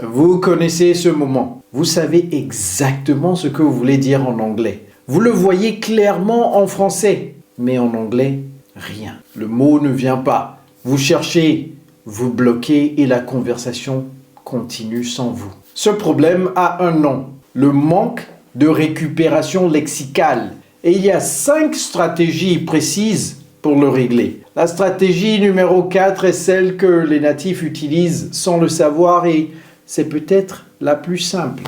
Vous connaissez ce moment. Vous savez exactement ce que vous voulez dire en anglais. Vous le voyez clairement en français, mais en anglais, rien. Le mot ne vient pas. Vous cherchez, vous bloquez et la conversation continue sans vous. Ce problème a un nom, le manque de récupération lexicale. Et il y a 5 stratégies précises pour le régler. La stratégie numéro 4 est celle que les natifs utilisent sans le savoir et c'est peut-être la plus simple.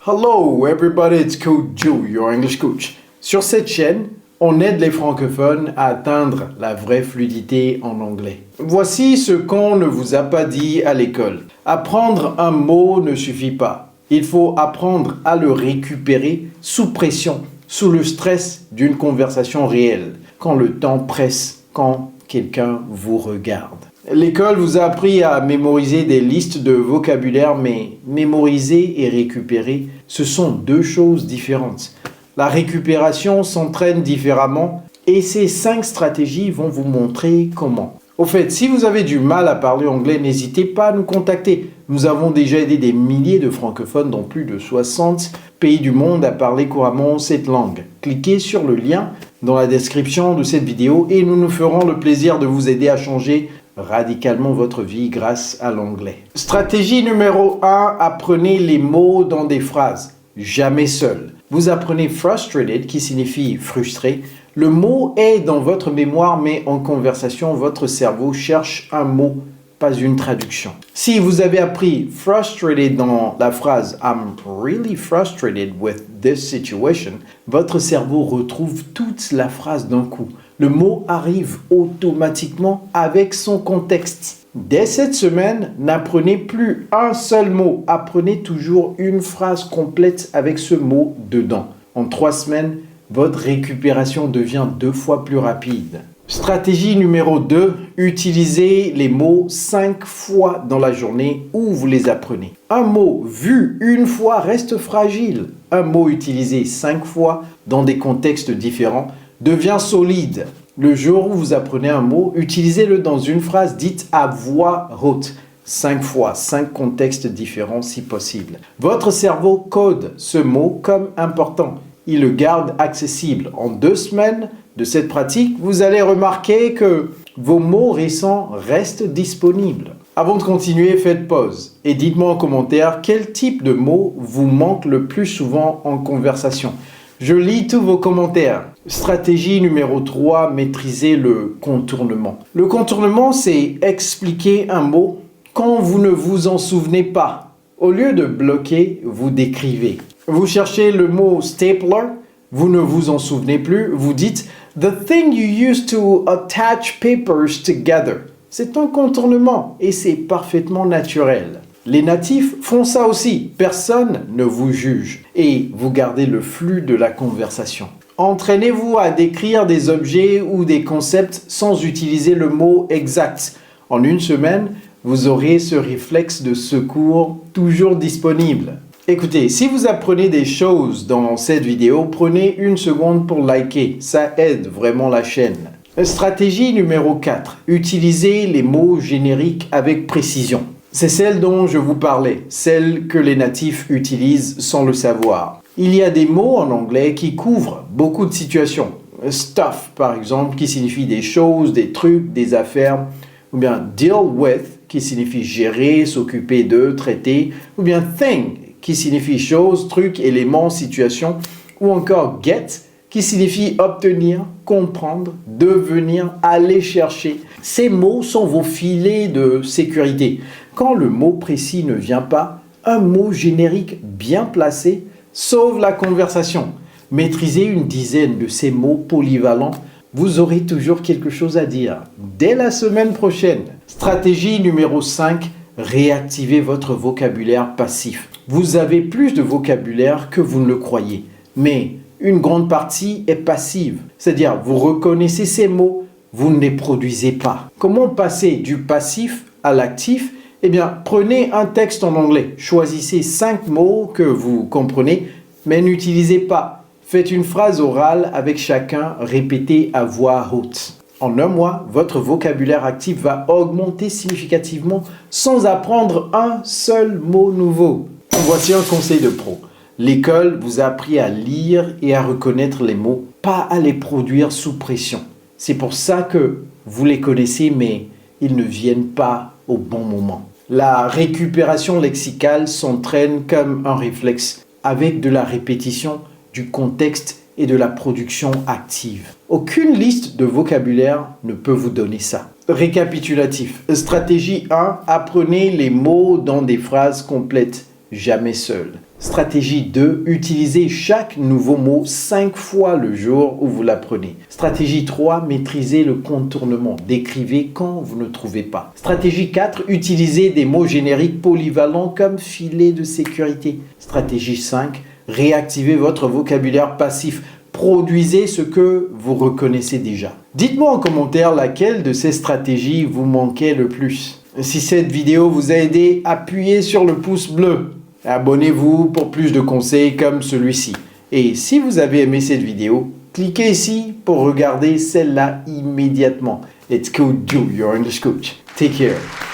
Hello everybody, it's Coach Joe, your English coach. Sur cette chaîne, on aide les francophones à atteindre la vraie fluidité en anglais. Voici ce qu'on ne vous a pas dit à l'école. Apprendre un mot ne suffit pas. Il faut apprendre à le récupérer sous pression, sous le stress d'une conversation réelle, quand le temps presse, quand quelqu'un vous regarde. L'école vous a appris à mémoriser des listes de vocabulaire, mais mémoriser et récupérer, ce sont 2 choses différentes. La récupération s'entraîne différemment et ces 5 stratégies vont vous montrer comment. Au fait, si vous avez du mal à parler anglais, n'hésitez pas à nous contacter. Nous avons déjà aidé des milliers de francophones dans plus de 60 pays du monde à parler couramment cette langue. Cliquez sur le lien dans la description de cette vidéo et nous nous ferons le plaisir de vous aider à changer radicalement votre vie grâce à l'anglais. Stratégie numéro 1, apprenez les mots dans des phrases. Jamais seul. Vous apprenez frustrated qui signifie frustré. Le mot est dans votre mémoire mais en conversation, votre cerveau cherche un mot, pas une traduction. Si vous avez appris frustrated dans la phrase I'm really frustrated with this situation, votre cerveau retrouve toute la phrase d'un coup. Le mot arrive automatiquement avec son contexte. Dès cette semaine, n'apprenez plus un seul mot. Apprenez toujours une phrase complète avec ce mot dedans. En 3 semaines, votre récupération devient 2 fois plus rapide. Stratégie numéro 2, utilisez les mots 5 fois dans la journée où vous les apprenez. Un mot vu une fois reste fragile. Un mot utilisé 5 fois dans des contextes différents devient solide. Le jour où vous apprenez un mot, utilisez-le dans une phrase dite à voix haute. 5 fois, 5 contextes différents si possible. Votre cerveau code ce mot comme important. Il le garde accessible. En 2 semaines de cette pratique, vous allez remarquer que vos mots récents restent disponibles. Avant de continuer, faites pause et dites-moi en commentaire quel type de mots vous manque le plus souvent en conversation. Je lis tous vos commentaires. Stratégie numéro 3, maîtrisez le contournement. Le contournement, c'est expliquer un mot quand vous ne vous en souvenez pas. Au lieu de bloquer, vous décrivez. Vous cherchez le mot stapler, vous ne vous en souvenez plus, vous dites « The thing you use to attach papers together ». C'est un contournement et c'est parfaitement naturel. Les natifs font ça aussi, personne ne vous juge et vous gardez le flux de la conversation. Entraînez-vous à décrire des objets ou des concepts sans utiliser le mot exact. En 1 semaine, vous aurez ce réflexe de secours toujours disponible. Écoutez, si vous apprenez des choses dans cette vidéo, prenez 1 seconde pour liker, ça aide vraiment la chaîne. Stratégie numéro 4, utilisez les mots génériques avec précision. C'est celle dont je vous parlais, celle que les natifs utilisent sans le savoir. Il y a des mots en anglais qui couvrent beaucoup de situations. Stuff, par exemple, qui signifie des choses, des trucs, des affaires. Ou bien deal with, qui signifie gérer, s'occuper de, traiter. Ou bien thing, qui signifie chose, truc, élément, situation. Ou encore get, qui signifie obtenir, comprendre, devenir, aller chercher. Ces mots sont vos filets de sécurité. Quand le mot précis ne vient pas, un mot générique bien placé sauve la conversation. Maîtrisez 1 dizaine de ces mots polyvalents, vous aurez toujours quelque chose à dire. Dès la semaine prochaine. Stratégie numéro 5, réactivez votre vocabulaire passif. Vous avez plus de vocabulaire que vous ne le croyez, mais une grande partie est passive. C'est-à-dire, vous reconnaissez ces mots, vous ne les produisez pas. Comment passer du passif à l'actif ? Eh bien, prenez un texte en anglais. Choisissez 5 mots que vous comprenez, mais n'utilisez pas. Faites une phrase orale avec chacun, répétez à voix haute. En un mois, votre vocabulaire actif va augmenter significativement sans apprendre un seul mot nouveau. Voici un conseil de pro. L'école vous a appris à lire et à reconnaître les mots, pas à les produire sous pression. C'est pour ça que vous les connaissez, mais ils ne viennent pas au bon moment. La récupération lexicale s'entraîne comme un réflexe, avec de la répétition, du contexte et de la production active. Aucune liste de vocabulaire ne peut vous donner ça. Récapitulatif. Stratégie 1. Apprenez les mots dans des phrases complètes, jamais seul. Stratégie 2. Utilisez chaque nouveau mot 5 fois le jour où vous l'apprenez. Stratégie 3. Maîtrisez le contournement. Décrivez quand vous ne trouvez pas. Stratégie 4. Utilisez des mots génériques polyvalents comme filet de sécurité. Stratégie 5. Réactivez votre vocabulaire passif. Produisez ce que vous reconnaissez déjà. Dites-moi en commentaire laquelle de ces stratégies vous manquait le plus. Si cette vidéo vous a aidé, appuyez sur le pouce bleu. Abonnez-vous pour plus de conseils comme celui-ci. Et si vous avez aimé cette vidéo, cliquez ici pour regarder celle-là immédiatement. Let's go do your English coach. Take care.